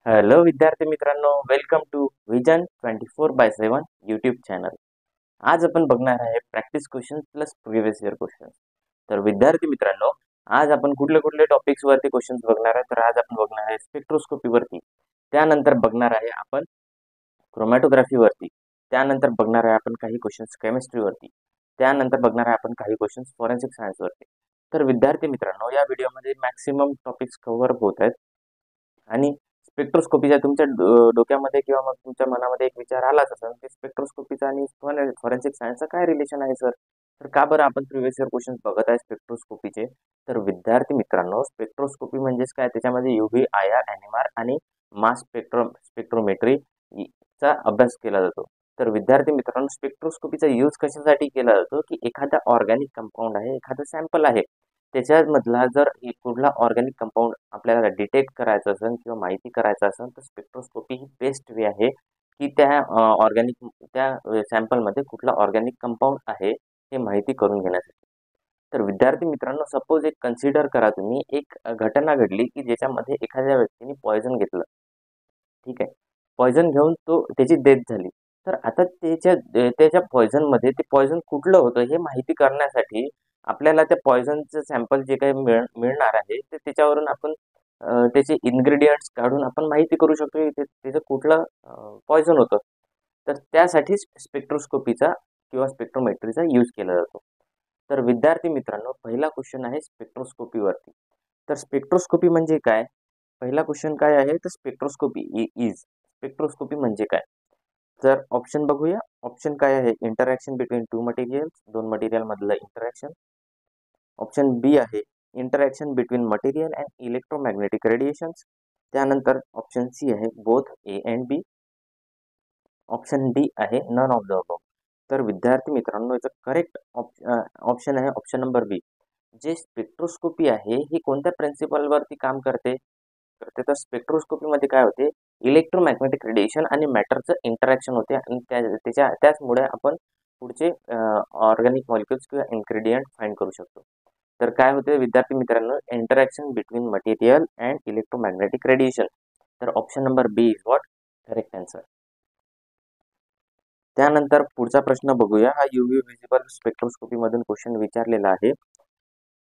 Hello विद्यार्थी मित्रांनो, welcome to vision 24/7 YouTube channel. आज आपण बघणार आहे practice question plus previous year question. तर विद्यार्थी मित्रांनो, आज आपण कुठले कुठले टॉपिक्स वरती क्वेश्चन्स बघणार आहे. तर आज आपण बघणार आहे स्पेक्ट्रोस्कोपी वरती, त्यानंतर बघणार आहे आपण क्रोमॅटोग्राफी वरती, त्यानंतर बघणार आहे आपण काही क्वेश्चन्स केमिस्ट्री वरती, त्यानंतर बघणार आहे आपण काही क्वेश्चन्स फॉरेन्सिक सायन्स वरती. तर विद्यार्थी मित्रांनो, या व्हिडिओमध्ये मॅक्सिमम टॉपिक्स कव्हर होत आहेत आणि स्पेक्ट्रोस्कोपीच्या तुमच्या डोक्यामध्ये किंवा मग तुमच्या मनामध्ये एक विचार आलाच असेल की स्पेक्ट्रोस्कोपीचा आणि फॉरेन्सिक सायन्सचा काय रिलेशन आहे सर. तर का बरं आपण प्रिव्हियस इयर क्वेश्चन बघत आहे स्पेक्ट्रोस्कोपीचे. तर विद्यार्थी मित्रांनो, स्पेक्ट्रोस्कोपी म्हणजेच काय, त्याच्यामध्ये युव्ही, आयआर, एनएमआर आणि मास स्पेक्ट्रोमेट्री चा अभ्यास केला जातो. तर विद्यार्थी मित्रांनो, स्पेक्ट्रोस्कोपीचा यूज कशासाठी केला जातो की एखादा ऑर्गॅनिक कंपाऊंड आहे, एखादा सॅम्पल आहे, त्याच्यामधला जर कुठला ऑर्गॅनिक कंपाऊंड आपल्याला डिटेक्ट करायचं असेल किंवा माहिती करायचं असेल तर स्पेक्ट्रोस्कोपी ही बेस्ट वे आहे की त्या ऑर्गॅनिक त्या सॅम्पलमध्ये कुठला ऑर्गॅनिक कंपाऊंड आहे हे माहिती करून घेण्यासाठी. तर विद्यार्थी मित्रांनो, सपोज एक कन्सिडर करा, तुम्ही एक घटना घडली की ज्याच्यामध्ये एखाद्या व्यक्तीने पॉयझन घेतलं. ठीक आहे, पॉयझन घेऊन त्याची डेथ झाली. तर आता त्याच्या पॉयझनमध्ये ते पॉयझन कुठलं होतं हे माहिती करण्यासाठी आपल्याला त्या पॉयझनचं सॅम्पल जे काही मिळणार आहे ते त्याच्यावरून आपण त्याचे इन्ग्रेडियंट्स काढून आपण माहिती करू शकतो की त्याचं कुठलं पॉयझन होतं. तर त्यासाठीच स्पेक्ट्रोस्कोपीचा किंवा स्पेक्ट्रोमेट्रीचा यूज केला जातो. तर विद्यार्थी मित्रांनो, पहिला क्वेश्चन आहे स्पेक्ट्रोस्कोपीवरती. तर स्पेक्ट्रोस्कोपी म्हणजे काय? पहिला क्वेश्चन काय आहे, तर स्पेक्ट्रोस्कोपी म्हणजे काय? तर ऑप्शन बघूया. ऑप्शन काय आहे, इंटरॅक्शन बिटवीन टू मटेरियल्स, दोन मटेरियल मधलं इंटरॅक्शन. ऑप्शन बी आहे interaction between material and electromagnetic radiations. त्यानंतर ऑप्शन सी आहे both A and B. Option D आहे नन ऑफ द अबव. तर विद्यार्थी मित्रांनो, याचं करेक्ट ऑप्शन आहे ऑप्शन नंबर बी. जे स्पेक्ट्रोस्कोपी आहे ही कोणत्या प्रिन्सिपलवरती काम करते? तर स्पेक्ट्रोस्कोपीमध्ये काय होते, इलेक्ट्रोमॅग्नेटिक रेडिएशन आणि मॅटरचं इंटरॅक्शन होते आणि त्याचमुळे आपण पुढचे ऑर्गॅनिक मॉलिक्युल्स किंवा इन्ग्रेडियंट फाइंड करू शकतो. तर काय होते विद्यार्थी मित्रांनो, interaction between material and electromagnetic radiation. तर option number B is what correct answer. त्यानंतर पुढचा प्रश्न बघूया. हा युव्ही व्हिजिबल स्पेक्ट्रोस्कोपी मधून क्वेश्चन विचारलेला आहे.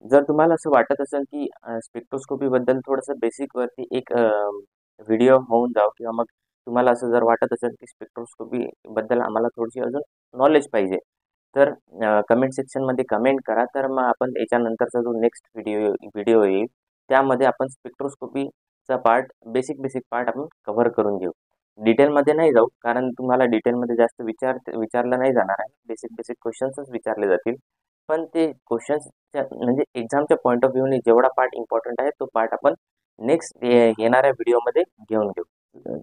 जर तुम्हाला असं वाटत असेल की स्पेक्ट्रोस्कोपी बद्दल थोडंसं बेसिक वरती एक व्हिडिओ होऊन जाव, किंवा मग तुम्हाला असं जर वाटत असेल की स्पेक्ट्रोस्कोपी बद्दल आम्हाला थोडीशी अजून नॉलेज पाहिजे, तर कमेंट सेक्शनमध्ये कमेंट करा. तर मग आपण याच्यानंतरचा जो नेक्स्ट व्हिडिओ येईल त्यामध्ये आपण स्पेक्ट्रोस्कोपीचा पार्ट, बेसिक पार्ट आपण कव्हर करून घेऊ. डिटेलमध्ये नाही जाऊ, कारण तुम्हाला डिटेलमध्ये जास्त विचारलं नाही जाणार आहे. बेसिक क्वेश्चन्सच विचारले जातील. पण ते क्वेश्चन्स म्हणजे एक्झामच्या पॉईंट ऑफ व्ह्यूने जेवढा पार्ट इम्पॉर्टंट आहे तो पार्ट आपण नेक्स्ट येणाऱ्या व्हिडिओमध्ये घेऊन घेऊ.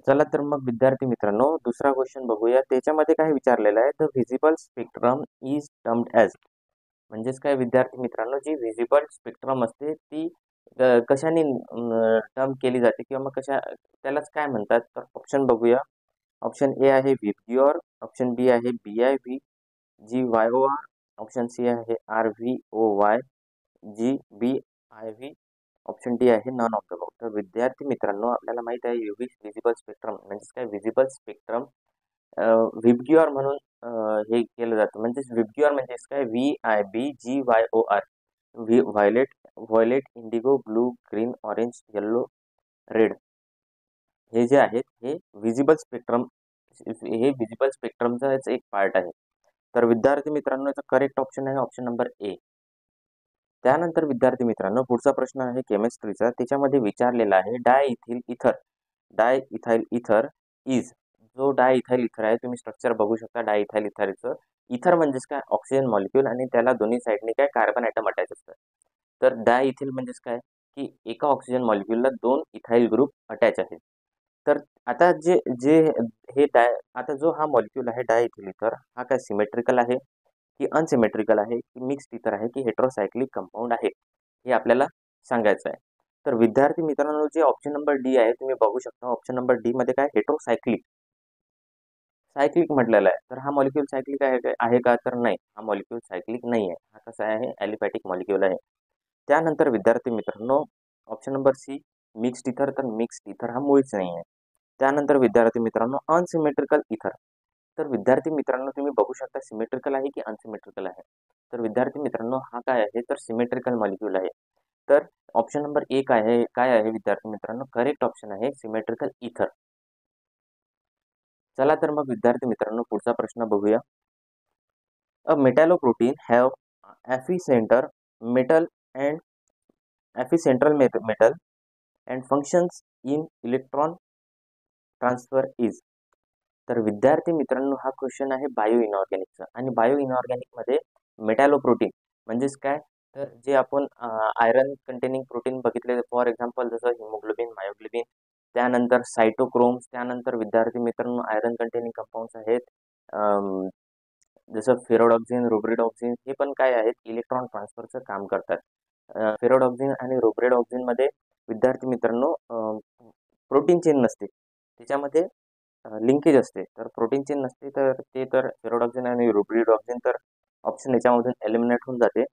चला तर मग विद्यार्थी मित्रांनो, दुसरा क्वेश्चन बघूया. त्याच्यामध्ये काय विचारलेलं आहे, the visible spectrum is termed as. म्हणजेच काय विद्यार्थी मित्रांनो, जी व्हिजिबल स्पेक्ट्रम असते ती कशाने टर्म केली जाते किंवा मग त्यालाच काय म्हणतात? तर ऑप्शन बघूया. ऑप्शन ए आहे व्हिब्ग्युअर, ऑप्शन बी आहे BIVGYOR, ऑप्शन सी आहे RVOYGBIV, ऑप्शन डी आहे नन ऑफ द अबव. तर विद्यार्थी मित्रांनो, आपल्याला माहित आहे युव्ही व्हिजिबल स्पेक्ट्रम म्हणजेच काय, व्हिजिबल स्पेक्ट्रम व्हिब्ग्युअर म्हणून हे केलं जातं. म्हणजेच व्हिब्ग्युअर म्हणजेच काय, VIBGYOR, violet, Indigo, blue, green, orange, yellow, red, हे जे आहेत हे व्हिजिबल स्पेक्ट्रमचा एक पार्ट आहे. तर विद्यार्थी मित्रांनो, याचा करेक्ट ऑप्शन आहे ऑप्शन नंबर ए. त्यानंतर विद्यार्थी मित्रांनो, पुढचा प्रश्न आहे केमिस्ट्रीचा. त्याच्यामध्ये विचारलेला आहे डायइथाइल इथर इज. जो डायइथाइल इथर आहे, तुम्ही स्ट्रक्चर बघू शकता डायइथाइल इथरचं. इथर म्हणजेच काय, ऑक्सिजन मॉलिक्यूल आणि त्याला दोन्ही साईडने काय कार्बन ॲटम अटॅच असतात. तर डायइथिल म्हणजेच काय की एका ऑक्सिजन मॉलिक्यूलला दोन इथाइल ग्रुप अटॅच आहेत. तर आता जे जे हे आता जो हा मॉलिक्यूल आहे डायइथिल इथर, हा काय सिमेट्रिकल आहे की अनसिमेट्रिकल आहे की मिक्स्ड इथर आहे की हेट्रोसायक्लिक कंपाऊंड आहे, हे आपल्याला सांगायचं आहे. तर विद्यार्थी मित्रांनो, जे ऑप्शन नंबर डी आहे तुम्ही बघू शकता, ऑप्शन नंबर डी मध्ये काय हेट्रोसायक्लिक सायक्लिक म्हटलेला आहे. तर हा मॉलिक्यूल सायक्लिक आहे का? तर नाही, हा मॉलिक्यूल सायक्लिक नाही आहे. हा कसा आहे, ॲलिफॅटिक मॉलिक्यूल आहे. त्यानंतर विद्यार्थी मित्रांनो, ऑप्शन नंबर सी मिक्स्ड इथर. तर मिक्स्ड इथर हा मुळीच नाही आहे. त्यानंतर विद्यार्थी मित्रांनो अनसिमेट्रिकल इथर. तर विद्यार्थी मित्रांनो तुम्ही बघू शकता सिमेट्रिकल आहे की अनसिमेट्रिकल आहे. तर विद्यार्थी मित्रांनो हा काय आहे तर सिमेट्रिकल मॉलिक्यूल आहे. तर ऑप्शन नंबर ए काय आहे विद्यार्थी मित्रांनो करेक्ट ऑप्शन आहे सिमेट्रिकल इथर. चला तर मग विद्यार्थी मित्रांनो पुढचा प्रश्न बघूया. A metalloprotein have Fe center metal and Fe central metal and functions in electron transfer is. तर विद्यार्थी मित्रांनो हा क्वेश्चन आहे बायो इनऑर्गॅनिकचा आणि बायो इनऑर्गॅनिकमध्ये मेटॅलोप्रोटीन म्हणजेच काय तर जे आपण आयरन कंटेनिंग प्रोटीन बघितले फॉर एक्झाम्पल जसं हिमोग्लोबिन मायोग्लोबिन त्यानंतर सायटोक्रोम्स त्यानंतर विद्यार्थी मित्रांनो आयरन कंटेनिंग कंपाऊंड्स आहेत जसं फेरोडॉक्झिन रुब्रिडॉक्झिन हे पण काय आहेत इलेक्ट्रॉन ट्रान्सफरचं काम करतात. फेरोडॉक्झिन आणि रुब्रिडॉक्झिनमध्ये विद्यार्थी मित्रांनो प्रोटीन चेन नसते त्याच्यामध्ये लिंकेज असते तर प्रोटीन चेन नसते तर ते तर फेरोडॉक्झिन आणि रुब्रिडॉक्झिन तर ऑप्शन याच्यामधून एलिमिनेट होऊन जाते.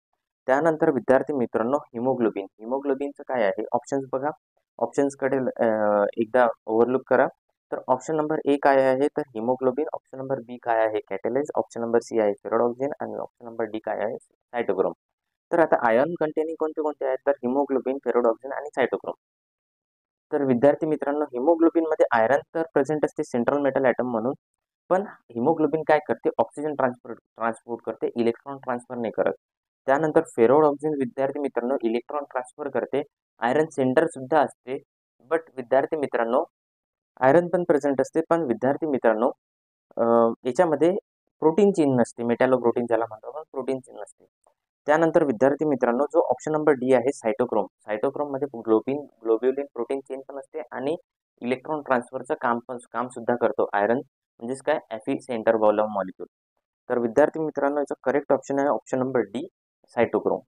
त्यानंतर विद्यार्थी मित्रांनो हिमोग्लोबिनचं काय आहे ऑप्शन्स बघा ऑप्शन्सकडे एकदा ओव्हरलुक करा. तर ऑप्शन नंबर ए काय आहे तर हिमोग्लोबिन ऑप्शन नंबर बी काय आहे कॅटेलाइज ऑप्शन नंबर सी आहे फेरोडॉक्झिन आणि ऑप्शन नंबर डी काय आहे सायटोक्रोम. तर आता आयर्न कंटेनिंग कोणते कोणते आहेत तर हिमोग्लोबिन फेरोडॉक्झिन आणि सायटोक्रोम. तर विद्यार्थी मित्रांनो हिमोग्लोबिनमध्ये आयरन तर प्रेझेंट असते सेंट्रल मेटल ॲटम म्हणून पण हिमोग्लोबिन काय करते ऑक्सिजन ट्रान्सपोर्ट करते इलेक्ट्रॉन ट्रान्सफर नाही करत. त्यानंतर फेरोडॉक्झिन विद्यार्थी मित्रांनो इलेक्ट्रॉन ट्रान्सफर करते आयरन सेंटर सुद्धा असते बट विद्यार्थी मित्रांनो आयरन पण प्रेझेंट असते पण विद्यार्थी मित्रांनो याच्यामध्ये प्रोटीन चेन नसते मेटॅलोप्रोटीन ज्याला म्हणतो आपण प्रोटीन चेन नसते. त्यानंतर विद्यार्थी मित्रांनो जो ऑप्शन नंबर डी आहे सायटोक्रोम मध्ये ग्लोब्युलिन प्रोटीन चेन पण असते आणि इलेक्ट्रॉन ट्रान्सफरचं काम सुद्धा करतो आयरन म्हणजेच काय एफी सेंटर बॉलम मॉलिक्यूल. तर विद्यार्थी मित्रांनो याचा करेक्ट ऑप्शन आहे ऑप्शन नंबर डी सायटोक्रोम.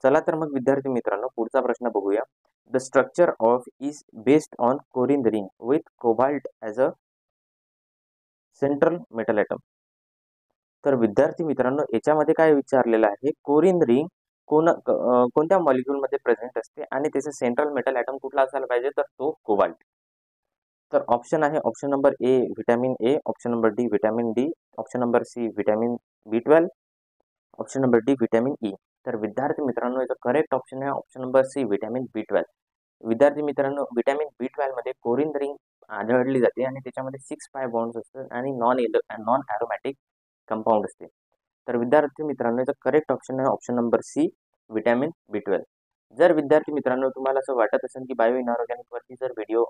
चला तर मग विद्यार्थी मित्रांनो पुढचा प्रश्न बघूया. The structure of is based on corrin ring with cobalt as a central metal atom. तर विद्यार्थी मित्रांनो याच्यामध्ये काय विचारलेलं आहे कोरिन रिंग कोणत्या मॉलिक्यूलमध्ये प्रेझेंट असते आणि त्याचं सेंट्रल मेटल ॲटम कुठला असायला पाहिजे तर तो कोबाल्ट. तर ऑप्शन आहे option number A vitamin A option number D vitamin D option number C vitamin B12 option number D vitamin E. तर विद्यार्थी मित्रांनो याचा करेक्ट ऑप्शन आहे option number C vitamin B12. विद्यार्थी मित्रांनो व्हिटॅमिन B12 मध्ये कोरिन रिंग आढळली जाते आणि त्याच्यामध्ये 6 बॉन्ड्स असतात आणि नॉन ॲरोमॅटिक कंपाऊंड असते. तर विद्यार्थी मित्रांनो याचा करेक्ट ऑप्शन आहे option number C vitamin B12. जर विद्यार्थी मित्रांनो तुम्हाला असं वाटत असेल की बायो इनऑर्गॅनिकवरती जर व्हिडिओ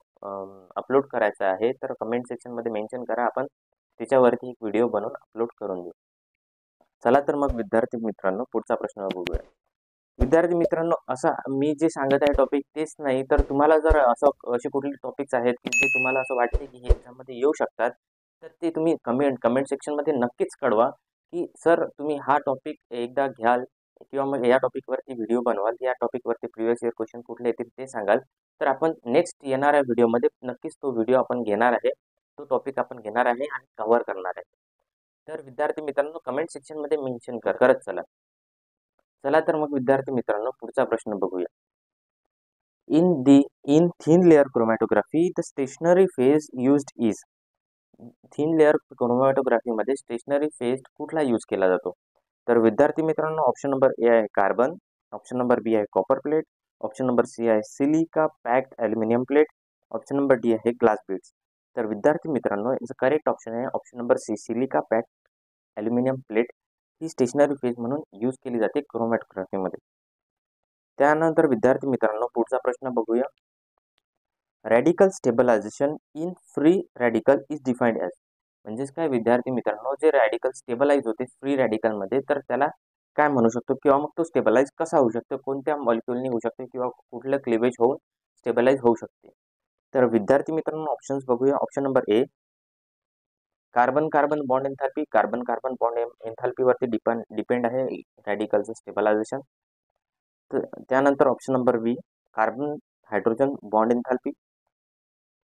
अपलोड करायचा आहे तर कमेंट सेक्शनमध्ये मेन्शन करा आपण त्याच्यावरती एक व्हिडिओ बनवून अपलोड करून देऊ. चला तर मग विद्यार्थी मित्रांनो पुढचा प्रश्न बघूया. विद्यार्थी मित्रांनो असा मी जे सांगत आहे टॉपिक तेच नाही तर तुम्हाला जर असं असे कुठले टॉपिक्स आहेत की जे तुम्हाला असं वाटते की हे एक्झाममध्ये येऊ शकतात तर ते तुम्ही कमेंट सेक्शनमध्ये नक्कीच कळवा की सर तुम्ही हा टॉपिक एकदा घ्याल किंवा मग या टॉपिकवरती व्हिडिओ बनवाल या टॉपिकवरती प्रिव्हियस इयर क्वेश्चन कुठले येतील ते सांगाल तर आपण नेक्स्ट येणाऱ्या व्हिडिओमध्ये नक्कीच तो व्हिडिओ आपण घेणार आहे तो टॉपिक आपण घेणार आहे आणि कव्हर करणार आहे. तर विद्यार्थी मित्रांनो कमेंट सेक्शनमध्ये मेन्शन करत चला. चला तर मग विद्यार्थी मित्रांनो पुढचा प्रश्न बघूया. In thin layer chromatography the stationary phase used is. Thin layer क्रोमॅटोग्राफीमध्ये स्टेशनरी फेज कुठला यूज केला जातो. तर विद्यार्थी मित्रांनो ऑप्शन नंबर ए आहे कार्बन ऑप्शन नंबर बी आहे copper plate option number C आहे silica packed aluminium plate option number D आहे ग्लास बीड्स. तर विद्यार्थी मित्रांनो याचं करेक्ट ऑप्शन आहे option number C silica packed aluminium plate ही स्टेशनरी फेज म्हणून यूज केली जाते क्रोमॅटोग्राफीमध्ये. त्यानंतर विद्यार्थी मित्रांनो पुढचा प्रश्न बघूया. Radical stabilisation in free radical is defined as. म्हणजेच काय विद्यार्थी मित्रांनो जे रॅडिकल स्टेबलाइज होते फ्री रॅडिकलमध्ये तर त्याला काय म्हणू शकतो किंवा मग तो स्टेबलाइज कसा होऊ शकतो कोणत्या मॉलिक्युलनी होऊ शकते किंवा कुठलं क्लिवेज होऊन स्टेबलाइज होऊ शकते. तर विद्यार्थी मित्रांनो ऑप्शन्स बघूया. Option number A carbon carbon bond enthalpy carbon carbon bond एन्थॅल्पीवरती डिपेंड आहे रॅडिकलचं स्टेबलायझेशन. त्यानंतर option number B carbon hydrogen bond enthalpy.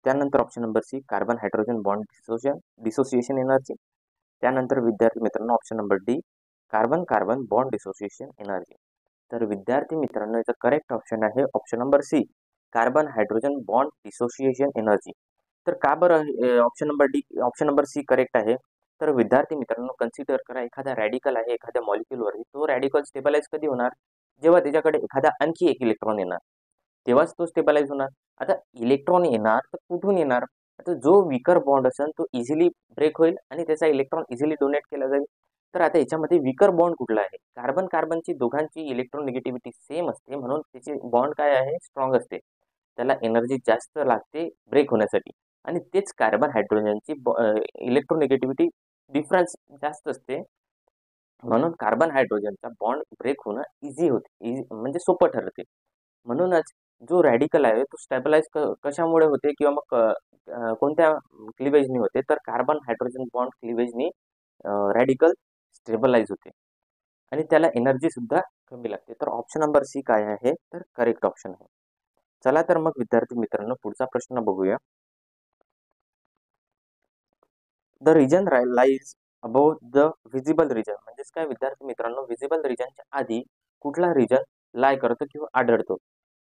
त्यानंतर option number C carbon hydrogen bond dissociation energy. त्यानंतर विद्यार्थी मित्रांनो option number D carbon carbon bond dissociation energy. तर विद्यार्थी मित्रांनो याचा करेक्ट ऑप्शन आहे option number C carbon hydrogen bond dissociation energy. तर का बरं option number D option number C correct आहे? तर विद्यार्थी मित्रांनो, कन्सिडर करा, एखादा रॅडिकल आहे एखाद्या मॉलिक्यूलवरती, तो रॅडिकल स्टेबलाइज कधी होणार? जेव्हा त्याच्याकडे एखादा आणखी एक इलेक्ट्रॉन येणार, तेव्हाच तो स्टेबलाइज होणार. आता इलेक्ट्रॉन येणार तर कुठून येणार? आता जो विकर बॉन्ड असेल तो इझिली ब्रेक होईल आणि त्याचा इलेक्ट्रॉन इझिली डोनेट केला जाईल. तर आता याच्यामध्ये विकर बॉन्ड कुठला आहे? कार्बन कार्बनची दोघांची इलेक्ट्रॉन निगेटिव्हिटी सेम असते, म्हणून त्याची बॉन्ड काय आहे? स्ट्रॉंग असते. त्याला एनर्जी जास्त लागते ब्रेक होण्यासाठी. आणि तेच कार्बन हायड्रोजनची इलेक्ट्रोनिगेटिव्हिटी डिफरन्स जास्त असते, म्हणून कार्बन हायड्रोजनचा बॉन्ड ब्रेक होणं इझी होते, म्हणजे सोपं ठरते. म्हणूनच जो रॅडिकल आहे तो स्टॅबिलाइज कशामुळे होते किंवा मग कोणत्या क्लिवेजनी होते? तर कार्बन हायड्रोजन बॉन्ड क्लिवेजनी रॅडिकल स्टेबलाइज होते आणि त्याला एनर्जी सुद्धा कमी लागते. तर ऑप्शन नंबर सी काय आहे? तर करेक्ट ऑप्शन आहे. चला तर मग विद्यार्थी मित्रांनो, पुढचा प्रश्न बघूया. The region lies above the visible region. म्हणजेच काय विद्यार्थी मित्रांनो, व्हिजिबल रिजनच्या आधी कुठला रिजन लाय करतो किंवा आढळतो?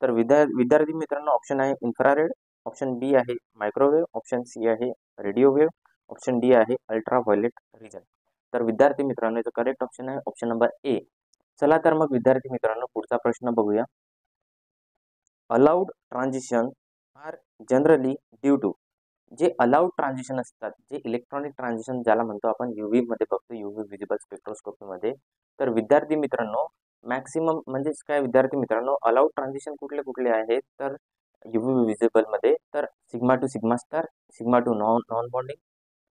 तर विद्यार्थी मित्रांनो, ऑप्शन आहे इन्फ्रारेड, ऑप्शन बी आहे मायक्रोवेव्ह, ऑप्शन सी आहे रेडिओ वेव्ह, ऑप्शन डी आहे अल्ट्राव्हायोलेट रिजन. तर विद्यार्थी मित्रांनो, याचं करेक्ट ऑप्शन आहे ऑप्शन नंबर ए. चला तर मग विद्यार्थी मित्रांनो, पुढचा प्रश्न बघूया. Allowed transition are generally due to. जे अलाउड ट्रान्झिशन असतात, जे इलेक्ट्रॉनिक ट्रान्झिशन ज्याला म्हणतो आपण, यूव्ही मध्ये बघतो, यूव्ही विजिबल स्पेक्ट्रोस्कोपी मध्ये. तर विद्यार्थी मित्रांनो, मॅक्सिमम म्हणजेच काय विद्यार्थी मित्रांनो, अलाउड ट्रान्झिशन कुठले कुठले आहेत? तर यूव्ही विजिबल मध्ये तर sigma to sigma star, sigma to non non bonding,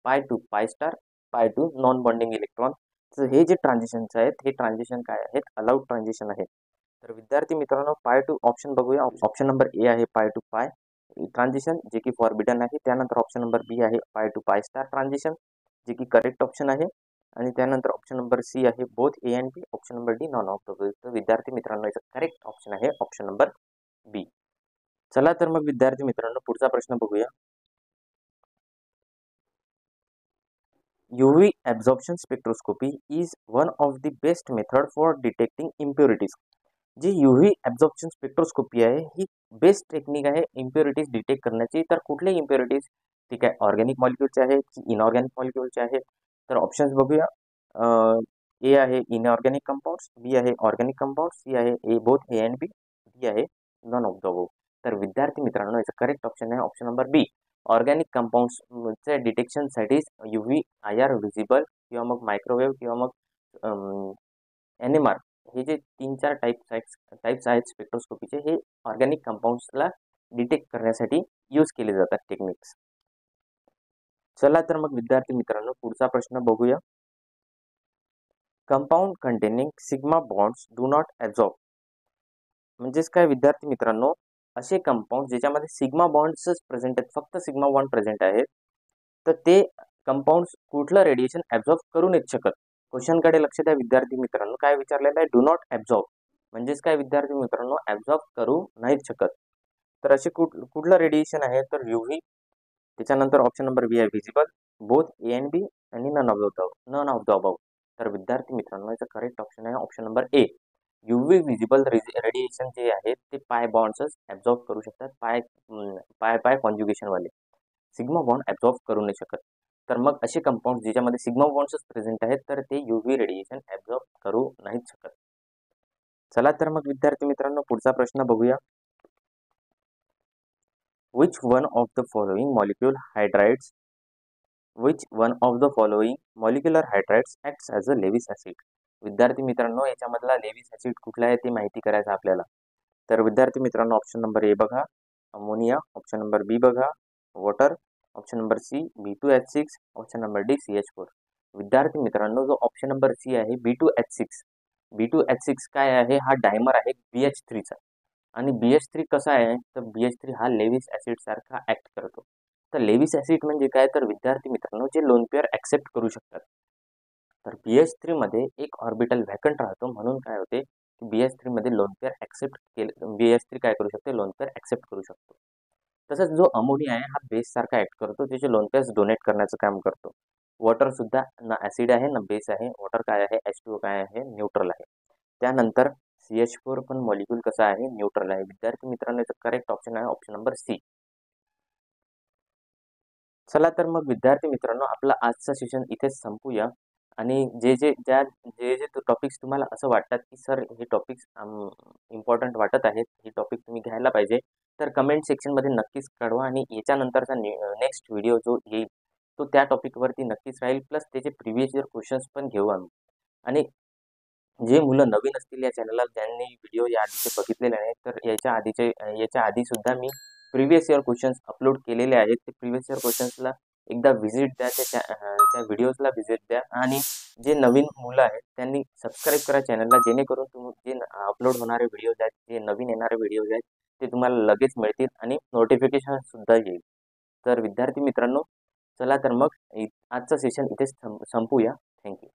pi to pi star, pi to non bonding electron. तर हे जे ट्रान्झिशन्स आहेत, हे ट्रान्झिशन काय आहेत? अलाउड ट्रान्झिशन आहेत. तर विद्यार्थी मित्रांनो, पाय टू ऑप्शन बघूया. ऑप्शन नंबर ए आहे पाय टू पाय ट्रान्झिशन, जे की फॉरबिडन आहे. त्यानंतर ऑप्शन नंबर बी आहे पाय टू पाय स्टार ट्रान्झिशन, जे की करेक्ट ऑप्शन आहे. आणि त्यानंतर ऑप्शन नंबर सी आहे both A and B, option number D none of the. तर विद्यार्थी मित्रांनो, याचं करेक्ट ऑप्शन आहे ऑप्शन नंबर बी. चला तर मग विद्यार्थी मित्रांनो, पुढचा प्रश्न बघूया. UV absorption spectroscopy is one of the best method for detecting impurities. जी UV ॲब्झॉर्प्शन स्पेक्ट्रोस्कोपी आहे, ही बेस्ट टेक्निक आहे इम्प्युरिटीज डिटेक्ट करण्याची. तर कुठले इम्प्युरिटीज? ठीक आहे, ऑर्गॅनिक मॉलिक्यूलचे आहेत की इनऑर्गॅनिक मॉलिक्यूलचे आहेत? तर ऑप्शन्स बघूया. ए आहे इनऑर्गॅनिक कंपाऊंड्स, बी आहे ऑर्गॅनिक कंपाऊंड्स, सी आहे A both A and B, D आहे नॉन ऑफ द अबोव्ह. तर विद्यार्थी मित्रांनो, याचं करेक्ट ऑप्शन आहे ऑप्शन नंबर बी. ऑर्गॅनिक कंपाऊंड्सच्या डिटेक्शनसाठी UV IR विजिबल किंवा मग मायक्रोवेव्ह किंवा मग NMR, हे जे 3-4 टाईप्स आहेत स्पेक्ट्रोस्कोपीचे, हे ऑर्गॅनिक कंपाऊंड्सला डिटेक्ट करण्यासाठी यूज केले जातात टेक्निक्स. चला तर मग विद्यार्थी मित्रांनो, पुढचा प्रश्न बघूया. Compound containing sigma bonds do not absorb. म्हणजेच काय विद्यार्थी मित्रांनो, असे कंपाऊंड ज्याच्यामध्ये सिग्मा बॉन्ड्सच प्रेझेंट आहेत, फक्त सिग्मा बॉन्ड प्रेझेंट आहेत, तर ते कंपाऊंड्स कुठलं रेडिएशन ॲब्झॉर्ब करू नाहीत शकत. क्वेश्चनकडे लक्ष द्या विद्यार्थी मित्रांनो, काय विचारलेलं आहे? Do not absorb. म्हणजेच काय विद्यार्थी मित्रांनो, ॲब्झॉर्ब करू नाहीत शकत. तर असे कुठलं रेडिएशन आहे? तर UV. त्याच्यानंतर ऑप्शन नंबर बी आहे व्हिजिबल, बोथ ए अँड बी, आणि नन ऑफ द अबव. तर विद्यार्थी मित्रांनो, याचा करेक्ट ऑप्शन आहे ऑप्शन नंबर ए. UV व्हिजिबल रेडिएशन जे आहेत ते पाय बॉन्ड्सच ॲब्झॉर्ब करू शकतात, पाय पाय पाय कॉन्ज्युगेशनवाले. सिग्मा बॉन्ड ॲब्झॉर्ब करू नाही शकत. तर मग असे कंपाऊंड ज्याच्यामध्ये सिग्मा बॉन्ड्सच प्रेझेंट आहेत, तर ते UV रेडिएशन ॲब्झॉर्ब करू नाहीत शकत. चला तर मग विद्यार्थी मित्रांनो, पुढचा प्रश्न बघूया. Which one of the following molecule hydrides which one of the following molecular hydrides acts as a Lewis acid? विद्यार्थी मित्रांनो, याच्यामधला लेविस ऍसिड कुठला आहे ते माहिती करायचं आपल्याला. तर विद्यार्थी मित्रांनो, ऑप्शन नंबर ए बघा अमोनिया, ऑप्शन नंबर बी बघा water, option number C B2H6, option number D CH4. विद्यार्थी मित्रांनो, जो ऑप्शन नंबर सी आहे B2H6, B2H6 काय आहे? हा डायमर आहे BH3चा. आणि BH3 कसा आहे? तर BH3 हा लेविस ऍसिड सारखा ऍक्ट करतो. तर लेविस ऍसिड म्हणजे काय? तर विद्यार्थी मित्रांनो, जे लोन पेअर ऍक्सेप्ट करू शकतात. तर BH3 मध्ये एक ऑर्बिटल व्हॅकंट राहतो, म्हणून काय होते की BH3 मध्ये लोन पेअर ऍक्सेप्ट केले, BH3 काय करू शकते? लोन पेअर ऍक्सेप्ट करू शकतो. तसंच जो अमोनिया आहे हा बेस सारखा ऍक्ट करतो, त्याचे लोन पेअर्स डोनेट करण्याचं काम करतो. वॉटर सुद्धा ना ऍसिड आहे ना बेस आहे. वॉटर काय आहे? H2O काय आहे? न्यूट्रल आहे. त्यानंतर CH4 पण मॉलिक्यूल कसा आहे? न्यूट्रल आहे. विद्यार्थी मित्रांनो, याचं करेक्ट ऑप्शन आहे ऑप्शन नंबर सी. चला तर मग विद्यार्थी मित्रांनो, आपला आजचा सेशन इथेच संपूया. आणि जे टॉपिक्स तुम्हाला असं वाटतात की सर हे टॉपिक्स इम्पॉर्टंट वाटत आहेत, हे टॉपिक तुम्ही घ्यायला पाहिजे, तर कमेंट सेक्शनमध्ये नक्कीच कळवा. आणि याच्यानंतरचा नेक्स्ट व्हिडिओ जो येईल तो त्या टॉपिकवरती नक्कीच राहील. प्लस त्याचे प्रिव्हियस इयर क्वेश्चन्स पण घेऊ आम्ही. आणि जे मुलं नवीन असतील या चॅनलला, ज्यांनी व्हिडिओ या आधीचे बघितलेले आहेत, तर याच्या आधी सुद्धा मी प्रिव्हियस इयर क्वेश्चन्स अपलोड केलेले आहेत. ते प्रिव्हियस इयर क्वेश्चन्सला एकदा व्हिजिट द्या, त्या व्हिडिओजला व्हिजिट द्या. आणि जे नवीन मुलं आहेत त्यांनी सबस्क्राईब करा चॅनलला, जेणेकरून जे अपलोड होणारे व्हिडिओज आहेत, जे नवीन येणारे व्हिडिओज आहेत, ते तुम्हाला लगेच मिळतील आणि नोटिफिकेशन सुद्धा येईल. तर विद्यार्थी मित्रांनो, चला तर मग आजचं सेशन इथेच संपूया. थँक्यू.